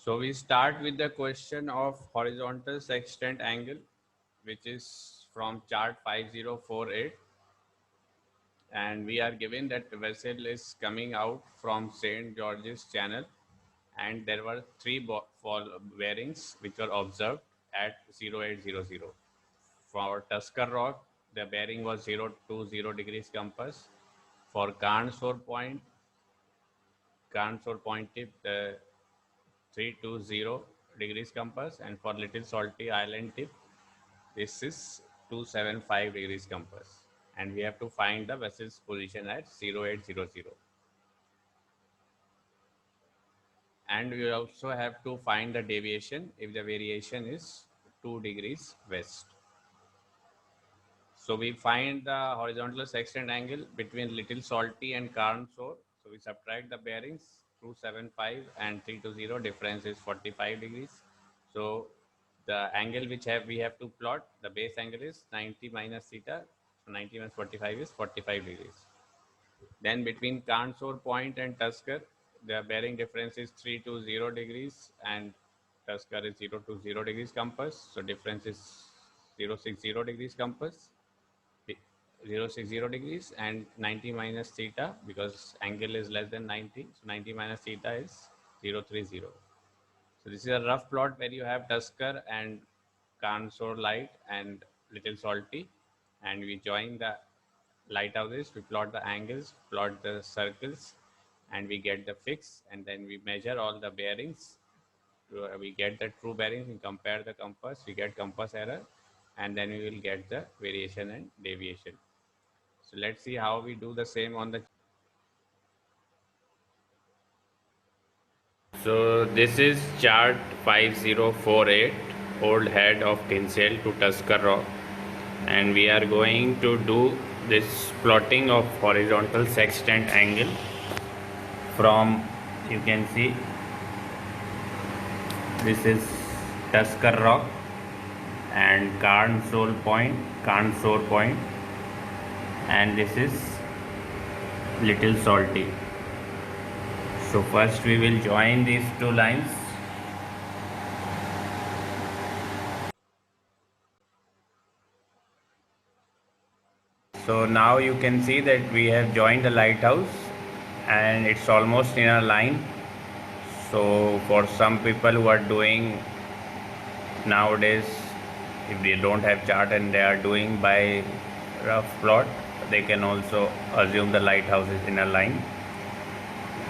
So we start with the question of horizontal sextant angle, which is from chart 5048. And we are given that the vessel is coming out from St. George's Channel, and there were three bearings which were observed at 0800. For Tusker Rock, the bearing was 020 degrees compass. For Carnsore Point tip, the 320 degrees compass, and for Little Salty Island tip, this is 275 degrees compass, and we have to find the vessel's position at 0800. And we also have to find the deviation if the variation is 2 degrees west. So we find the horizontal sextant angle between Little Salty and Carnsore. So we subtract the bearings, 275 and 320, difference is 45 degrees. So the angle which we have to plot, the base angle is 90 minus theta. So 90 minus 45 is 45 degrees. Then between Carnsore Point and Tusker, the bearing difference is 320 degrees and Tusker is 020 degrees compass. So difference is 060 degrees compass. 060 degrees and 90 minus theta, because angle is less than 90. So 90 minus theta is 030. So this is a rough plot where you have Tusker and Carnsore Light and Little Salty, and we join the lighthouses, we plot the angles, plot the circles, and we get the fix, and then we measure all the bearings. We get the true bearings, we compare the compass, we get compass error, and then we will get the variation and deviation. So let's see how we do the same on the. So this is chart 5048, old head of Kinsale to Tusker Rock, and we are going to do this plotting of horizontal sextant angle from, you can see, this is Tusker Rock and Carnsore Point, and this is Little Salty. So first we will join these two lines. So now you can see that we have joined the lighthouse and it's almost in a line. So for some people who are doing nowadays, if they don't have chart and they are doing by rough plot, they can also assume the lighthouse is in a line.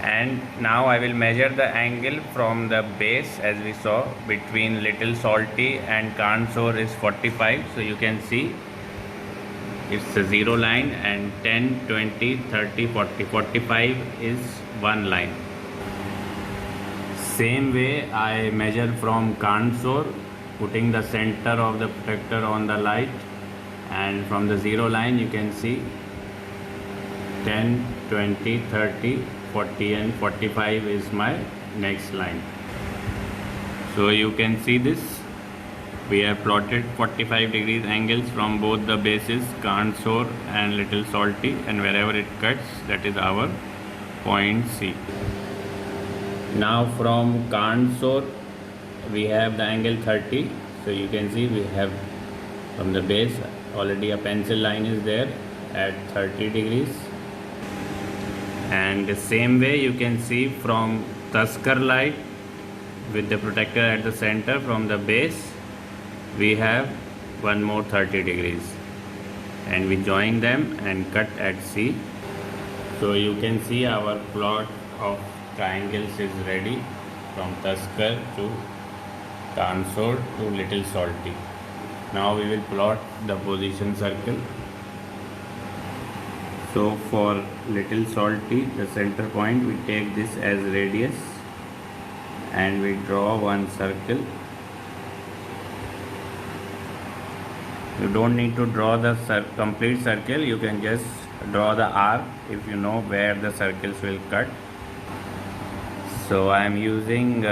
And now I will measure the angle from the base, as we saw, between Little Salty and Carnsore is 45. So you can see it's a zero line, and 10, 20, 30, 40, 45 is one line. Same way I measure from Carnsore, putting the center of the protector on the light, and from the zero line you can see 10, 20, 30, 40 and 45 is my next line. So you can see this, we have plotted 45 degrees angles from both the bases, Carnsore and Little Salty, and wherever it cuts, that is our point C. Now from Carnsore we have the angle 30. So you can see we have from the base already a pencil line is there at 30 degrees. And the same way you can see from Tusker Light with the protector at the center, from the base we have one more 30 degrees, and we join them and cut at C. So you can see our plot of triangles is ready from Tusker to Carnsore to Little Salty. Now we will plot the position circle. So for Little Salty, the center point, we take this as radius and we draw one circle. You don't need to draw the complete circle, you can just draw the arc if you know where the circles will cut. So I am using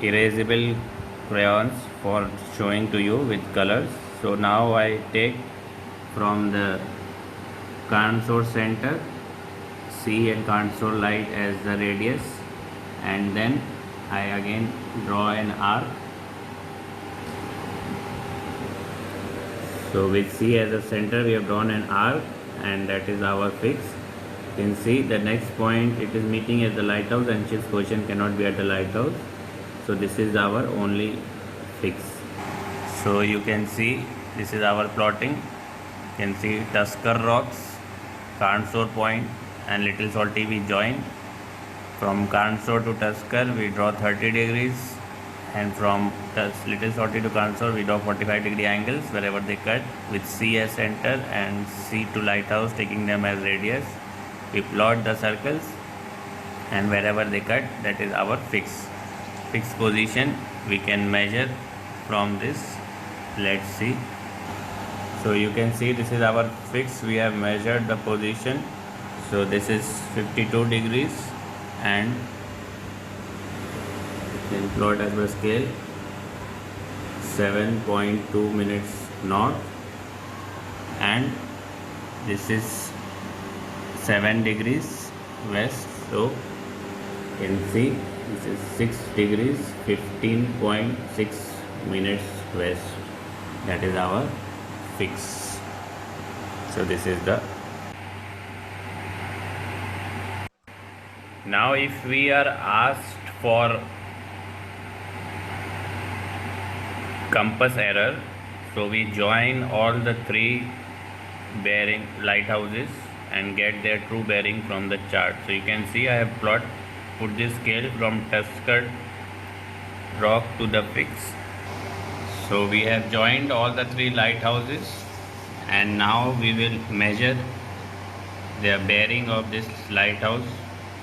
erasable crayons for showing to you with colors. So now I take from the Carnsore center, C and Carnsore Light as the radius, and then I again draw an arc. So with C as a center, we have drawn an arc, and that is our fix. You can see the next point, it is meeting at the lighthouse, and ship's position cannot be at the lighthouse. So this is our only fix. So you can see this is our plotting. You can see Tusker Rocks, Carnsore Point, and Little Salty we join. From Carnsore to Tusker we draw 30 degrees, and from Little Salty to Carnsore we draw 45-degree angles wherever they cut, with C as center and C to lighthouse taking them as radius. We plot the circles, and wherever they cut, that is our fixed position. We can measure from this. Let's see. So you can see this is our fix. We have measured the position. So this is 52 degrees, and then plot as per scale 7.2 minutes north, and this is 7 degrees west. So you can see this is 6 degrees 15.6 minutes west. That is our fix. So this is the. Now if we are asked for compass error, so we join all the three bearing lighthouses and get their true bearing from the chart. So you can see I have put this scale from Tusker Rock to the fix. So we have joined all the three lighthouses, and now we will measure the bearing of this lighthouse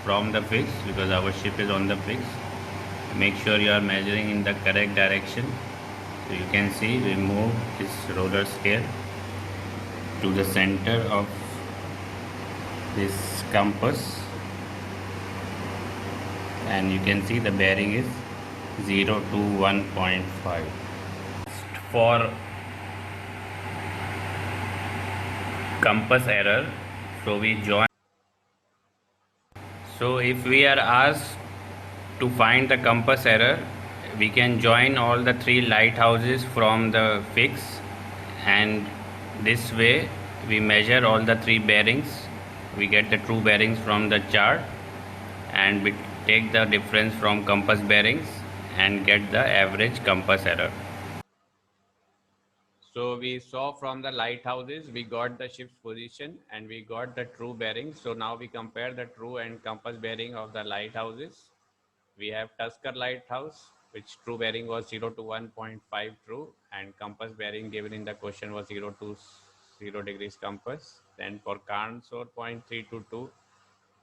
from the fix, because our ship is on the fix. Make sure you are measuring in the correct direction. So you can see we move this roller scale to the center of this compass, and you can see the bearing is 0 to 1.5. For compass error, so we join. So if we are asked to find the compass error, we can join all the three lighthouses from the fix, and this way we measure all the three bearings. We get the true bearings from the chart, and we take the difference from compass bearings and get the average compass error. So we saw from the lighthouses, we got the ship's position and we got the true bearing. So now we compare the true and compass bearing of the lighthouses. We have Tusker Lighthouse, which true bearing was 0 to 1.5 true, and compass bearing given in the question was 0 to 0 degrees compass. Then for Carnsore Point, 3 to 2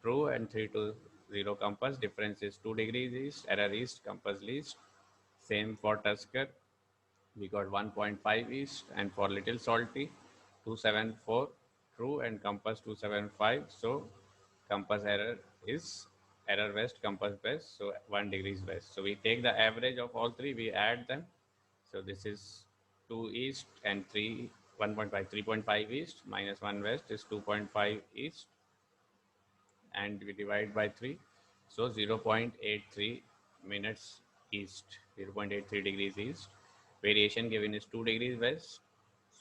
true and 3 to 0 compass. Difference is 2 degrees east, error east, compass least. Same for Tusker, we got 1.5 east, and for Little Salty 274 true and compass 275. So compass error is error west, compass west, so 1 degrees west. So we take the average of all three, we add them. So this is 2 east and 3 1.5 3.5 east minus 1 west is 2.5 east, and we divide by 3. So 0.83 minutes east, 0.83 degrees east. Variation given is 2 degrees west.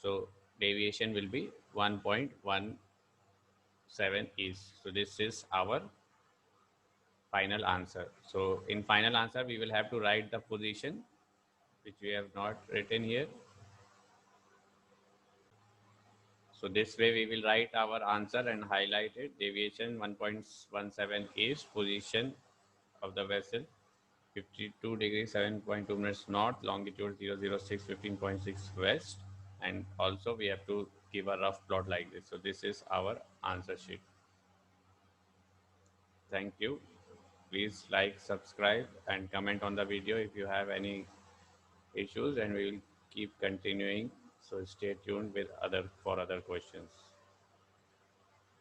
So deviation will be 1.17 east. So this is our final answer. So in final answer, we will have to write the position, which we have not written here. So this way we will write our answer and highlight it. Deviation 1.17 east, position of the vessel 52 degrees 7.2 minutes north, longitude 006 15.6 west, and also we have to give a rough plot like this. So this is our answer sheet. Thank you. Please like, subscribe, and comment on the video if you have any issues, and we will keep continuing. So stay tuned with other questions.